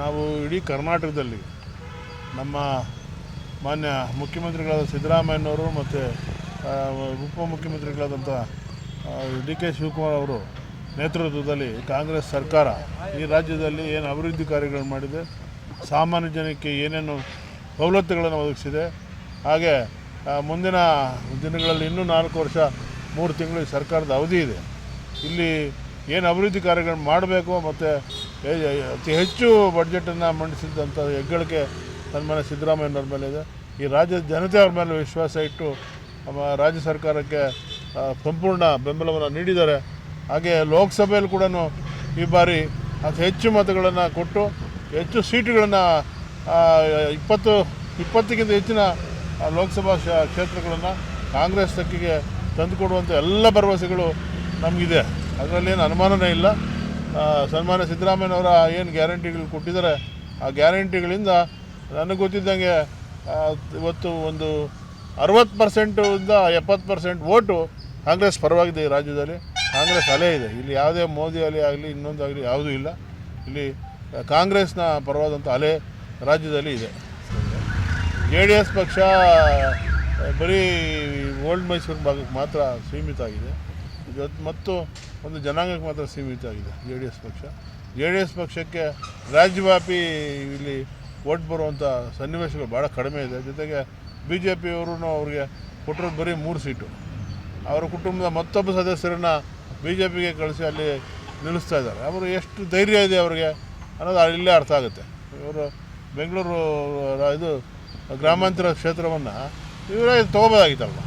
ನಾವು ಇಡೀ ಕರ್ನಾಟಕದಲ್ಲಿ ನಮ್ಮ ಮಾನ್ಯ ಮುಖ್ಯಮಂತ್ರಿಗಳಾದ ಸಿದ್ದರಾಮಯ್ಯನವರು ಮತ್ತು ಉಪಮುಖ್ಯಮಂತ್ರಿಗಳಾದಂಥ ಡಿ ಕೆ ಶಿವಕುಮಾರ್ ಅವರು ನೇತೃತ್ವದಲ್ಲಿ ಕಾಂಗ್ರೆಸ್ ಸರ್ಕಾರ ಈ ರಾಜ್ಯದಲ್ಲಿ ಏನು ಅಭಿವೃದ್ಧಿ ಕಾರ್ಯಗಳನ್ನು ಮಾಡಿದೆ, ಸಾಮಾನ್ಯ ಜನಕ್ಕೆ ಏನೇನು ಸವಲತ್ತುಗಳನ್ನು ಒದಗಿಸಿದೆ, ಹಾಗೆ ಮುಂದಿನ ದಿನಗಳಲ್ಲಿ ಇನ್ನೂ 4 ವರ್ಷ 3 ತಿಂಗಳು ಈ ಸರ್ಕಾರದ ಅವಧಿ ಇದೆ. ಇಲ್ಲಿ ಏನು ಅಭಿವೃದ್ಧಿ ಕಾರ್ಯಗಳನ್ನು ಮಾಡಬೇಕು ಮತ್ತು ಅತಿ ಹೆಚ್ಚು ಬಡ್ಜೆಟನ್ನು ಮಂಡಿಸಿದಂಥ ಹೆಗ್ಗಳಿಕೆ ಸನ್ಮಾನ್ಯ ಸಿದ್ದರಾಮಯ್ಯನವ್ರ ಮೇಲೆ ಇದೆ. ಈ ರಾಜ್ಯದ ಜನತೆ ಅವ್ರ ಮೇಲೆ ವಿಶ್ವಾಸ ಇಟ್ಟು ನಮ್ಮ ರಾಜ್ಯ ಸರ್ಕಾರಕ್ಕೆ ಸಂಪೂರ್ಣ ಬೆಂಬಲವನ್ನು ನೀಡಿದ್ದಾರೆ. ಹಾಗೆ ಲೋಕಸಭೆಯಲ್ಲಿ ಕೂಡ ಈ ಬಾರಿ ಅತಿ ಹೆಚ್ಚು ಮತಗಳನ್ನು ಕೊಟ್ಟು ಹೆಚ್ಚು ಸೀಟುಗಳನ್ನು 20ಕ್ಕಿಂತ ಹೆಚ್ಚಿನ ಲೋಕಸಭಾ ಕ್ಷೇತ್ರಗಳನ್ನು ಕಾಂಗ್ರೆಸ್ ತೆಕ್ಕಿಗೆ ತಂದುಕೊಡುವಂಥ ಎಲ್ಲ ಭರವಸೆಗಳು ನಮಗಿದೆ. ಅದರಲ್ಲೇನು ಅನುಮಾನನೇ ಇಲ್ಲ. ಸನ್ಮಾನ್ಯ ಸಿದ್ದರಾಮಯ್ಯನವರ ಏನು ಗ್ಯಾರಂಟಿಗಳು ಕೊಟ್ಟಿದ್ದಾರೆ, ಆ ಗ್ಯಾರಂಟಿಗಳಿಂದ ನನಗೆ ಗೊತ್ತಿದ್ದಂಗೆ ಇವತ್ತು ಒಂದು 60%ಇಂದ 70% ವೋಟು ಕಾಂಗ್ರೆಸ್ ಪರವಾಗಿದೆ. ಈ ರಾಜ್ಯದಲ್ಲಿ ಕಾಂಗ್ರೆಸ್ ಅಲೆ ಇದೆ. ಇಲ್ಲಿ ಯಾವುದೇ ಮೋದಿ ಅಲೆ ಆಗಲಿ ಇನ್ನೊಂದು ಆಗಲಿ ಯಾವುದೂ ಇಲ್ಲ. ಇಲ್ಲಿ ಕಾಂಗ್ರೆಸ್ನ ಪರವಾದಂಥ ಅಲೆ ರಾಜ್ಯದಲ್ಲಿ ಇದೆ. JDS ಪಕ್ಷ ಬರೀ ಓಲ್ಡ್ ಮೈಸೂರು ಭಾಗಕ್ಕೆ ಮಾತ್ರ ಸೀಮಿತ ಆಗಿದೆ ಮತ್ತು ಒಂದು ಜನಾಂಗಕ್ಕೆ ಮಾತ್ರ ಸೀಮಿತ ಆಗಿದೆ JDS ಪಕ್ಷಕ್ಕೆ ರಾಜ್ಯವ್ಯಾಪಿ ಇಲ್ಲಿ ವೋಟ್ ಬರುವಂಥ ಸನ್ನಿವೇಶಗಳು ಭಾಳ ಕಡಿಮೆ ಇದೆ. ಜೊತೆಗೆ BJP ಅವರು ಅವ್ರಿಗೆ ಕೊಟ್ಟಿರೋದು ಬರೀ 3 ಸೀಟು. ಅವರ ಕುಟುಂಬದ ಮತ್ತೊಬ್ಬ ಸದಸ್ಯರನ್ನು BJPಗೆ ಕಳಿಸಿ ಅಲ್ಲಿ ನಿಲ್ಲಿಸ್ತಾ ಇದ್ದಾರೆ. ಅವರು ಎಷ್ಟು ಧೈರ್ಯ ಇದೆ ಅವ್ರಿಗೆ ಅನ್ನೋದು ಇಲ್ಲೇ ಅರ್ಥ ಆಗುತ್ತೆ. ಇವರು ಬೆಂಗಳೂರು ಇದು ಗ್ರಾಮಾಂತರ ಕ್ಷೇತ್ರವನ್ನು ಇವರೇ ತೊಗೋಬೋದಾಗಿತ್ತಲ್ವ,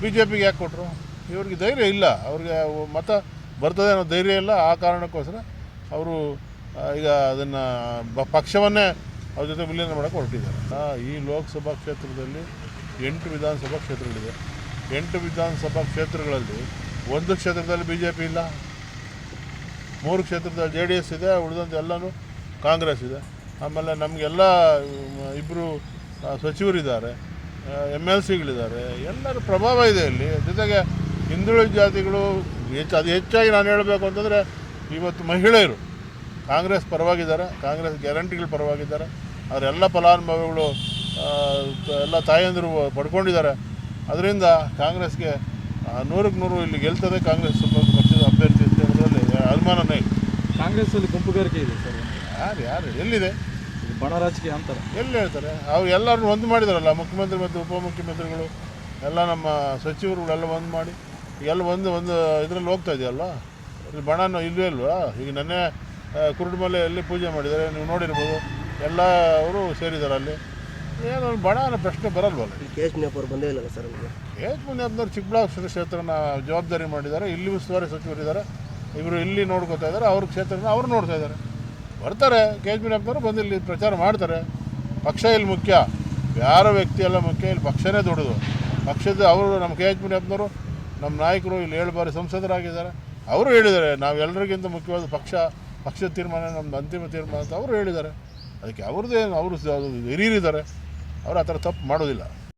BJPಗೆ ಯಾಕೆ ಕೊಟ್ಟರು? ಇವ್ರಿಗೆ ಧೈರ್ಯ ಇಲ್ಲ, ಅವ್ರಿಗೆ ಮತ ಬರ್ತದೆ ಅನ್ನೋ ಧೈರ್ಯ ಇಲ್ಲ. ಆ ಕಾರಣಕ್ಕೋಸ್ಕರ ಅವರು ಈಗ ಅದನ್ನು ಪಕ್ಷವನ್ನೇ ಅವ್ರ ಜೊತೆ ವಿಲೀನ ಮಾಡೋಕ್ಕೆ ಹೊರಟಿದ್ದಾರೆ. ಈ ಲೋಕಸಭಾ ಕ್ಷೇತ್ರದಲ್ಲಿ 8 ವಿಧಾನಸಭಾ ಕ್ಷೇತ್ರಗಳಿದೆ. 8 ವಿಧಾನಸಭಾ ಕ್ಷೇತ್ರಗಳಲ್ಲಿ 1 ಕ್ಷೇತ್ರದಲ್ಲಿ BJP ಇಲ್ಲ, 3 ಕ್ಷೇತ್ರದಲ್ಲಿ JDS ಇದೆ, ಉಳಿದಂತೆ ಎಲ್ಲನೂ ಕಾಂಗ್ರೆಸ್ ಇದೆ. ಆಮೇಲೆ ನಮಗೆಲ್ಲ 2 ಸಚಿವರಿದ್ದಾರೆ, MLCಗಳಿದ್ದಾರೆ, ಎಲ್ಲರ ಪ್ರಭಾವ ಇದೆ ಇಲ್ಲಿ. ಜೊತೆಗೆ ಹಿಂದುಳಿದ ಜಾತಿಗಳು ಅದು ಹೆಚ್ಚಾಗಿ ನಾನು ಹೇಳಬೇಕು ಅಂತಂದರೆ ಇವತ್ತು ಮಹಿಳೆಯರು ಕಾಂಗ್ರೆಸ್ ಪರವಾಗಿದ್ದಾರೆ, ಕಾಂಗ್ರೆಸ್ ಗ್ಯಾರಂಟಿಗಳ ಪರವಾಗಿದ್ದಾರೆ. ಅವರೆಲ್ಲ ಫಲಾನುಭವಿಗಳು ಎಲ್ಲ ತಾಯಂದಿರು ಪಡ್ಕೊಂಡಿದ್ದಾರೆ. ಅದರಿಂದ ಕಾಂಗ್ರೆಸ್ಗೆ 100ಕ್ಕೆ 100 ಇಲ್ಲಿ ಗೆಲ್ತದೆ ಕಾಂಗ್ರೆಸ್ ಪಕ್ಷದ ಅಭ್ಯರ್ಥಿ ಅಂತ ಹೇಳೋದ್ರಲ್ಲಿ ಅನುಮಾನನೇ ಇಲ್ಲ. ಕಾಂಗ್ರೆಸ್ಸಲ್ಲಿ ಗುಂಪುಗಾರಿಕೆ ಇದೆ ಸರ್. ಯಾರು ಎಲ್ಲಿದೆ? ಬಣ ರಾಜಕೀಯ ಅಂತಾರೆ. ಎಲ್ಲಿ ಹೇಳ್ತಾರೆ? ಅವ್ರು ಎಲ್ಲರನ್ನೂ ಒಂದು ಮಾಡಿದಾರಲ್ಲ, ಮುಖ್ಯಮಂತ್ರಿ ಮತ್ತು ಉಪಮುಖ್ಯಮಂತ್ರಿಗಳು ಎಲ್ಲ ನಮ್ಮ ಸಚಿವರುಗಳೆಲ್ಲ ಒಂದು ಮಾಡಿ ಎಲ್ಲ ಒಂದು ಇದರಲ್ಲಿ ಹೋಗ್ತಾ ಇದೆಯಲ್ವ. ಇಲ್ಲಿ ಬಣನೂ ಇಲ್ಲವೇ ಅಲ್ವಾ? ಈಗ ನೆನ್ನೆ ಕುರುಡುಮಲೆಯಲ್ಲಿ ಪೂಜೆ ಮಾಡಿದ್ದಾರೆ, ನೀವು ನೋಡಿರ್ಬೋದು. ಎಲ್ಲ ಅವರು ಸೇರಿದ್ದಾರೆ ಅಲ್ಲಿ. ಏನು ಬಣ ಅನ್ನೋ ಪ್ರಶ್ನೆ ಬರಲ್ವಲ್ಲ. KH ಮುನಿಯಪ್ಪರು ಬಂದೇ ಇಲ್ಲ ಸರ್. KH ಮುನಿಯಪ್ಪನವ್ರು ಚಿಕ್ಕಬಳ್ಳಾಪುರ ಕ್ಷೇತ್ರನ ಜವಾಬ್ದಾರಿ ಮಾಡಿದ್ದಾರೆ. ಇಲ್ಲಿ ಉಸ್ತುವಾರಿ ಸಚಿವರಿದ್ದಾರೆ, ಇವರು ಇಲ್ಲಿ ನೋಡ್ಕೋತಾ ಇದ್ದಾರೆ. ಅವ್ರ ಕ್ಷೇತ್ರನ ಅವ್ರು ನೋಡ್ತಾ ಇದ್ದಾರೆ. ಬರ್ತಾರೆ KH ಮುನಿಯಪ್ಪನವರು ಬಂದು ಇಲ್ಲಿ ಪ್ರಚಾರ ಮಾಡ್ತಾರೆ. ಪಕ್ಷ ಇಲ್ಲಿ ಮುಖ್ಯ, ಯಾರ ವ್ಯಕ್ತಿ ಎಲ್ಲ ಮುಖ್ಯ, ಇಲ್ಲಿ ಪಕ್ಷನೇ ದೊಡ್ಡದು. ಪಕ್ಷದ ಅವರು ನಮ್ಮ KH ಮುನಿಯಪ್ಪನವರು ನಮ್ಮ ನಾಯಕರು ಇಲ್ಲಿ 7 ಬಾರಿ ಸಂಸದರಾಗಿದ್ದಾರೆ. ಅವರು ಹೇಳಿದ್ದಾರೆ ನಾವೆಲ್ಲರಿಗಿಂತ ಮುಖ್ಯವಾದ ಪಕ್ಷದ ತೀರ್ಮಾನ ನಮ್ಮದು ಅಂತಿಮ ತೀರ್ಮಾನ ಅಂತ ಅವರು ಹೇಳಿದ್ದಾರೆ. ಅದಕ್ಕೆ ಅವ್ರದ್ದು ಅವರು ಹಿರಿಯರಿದ್ದಾರೆ, ಅವರು ಆ ಥರ ತಪ್ಪು ಮಾಡೋದಿಲ್ಲ.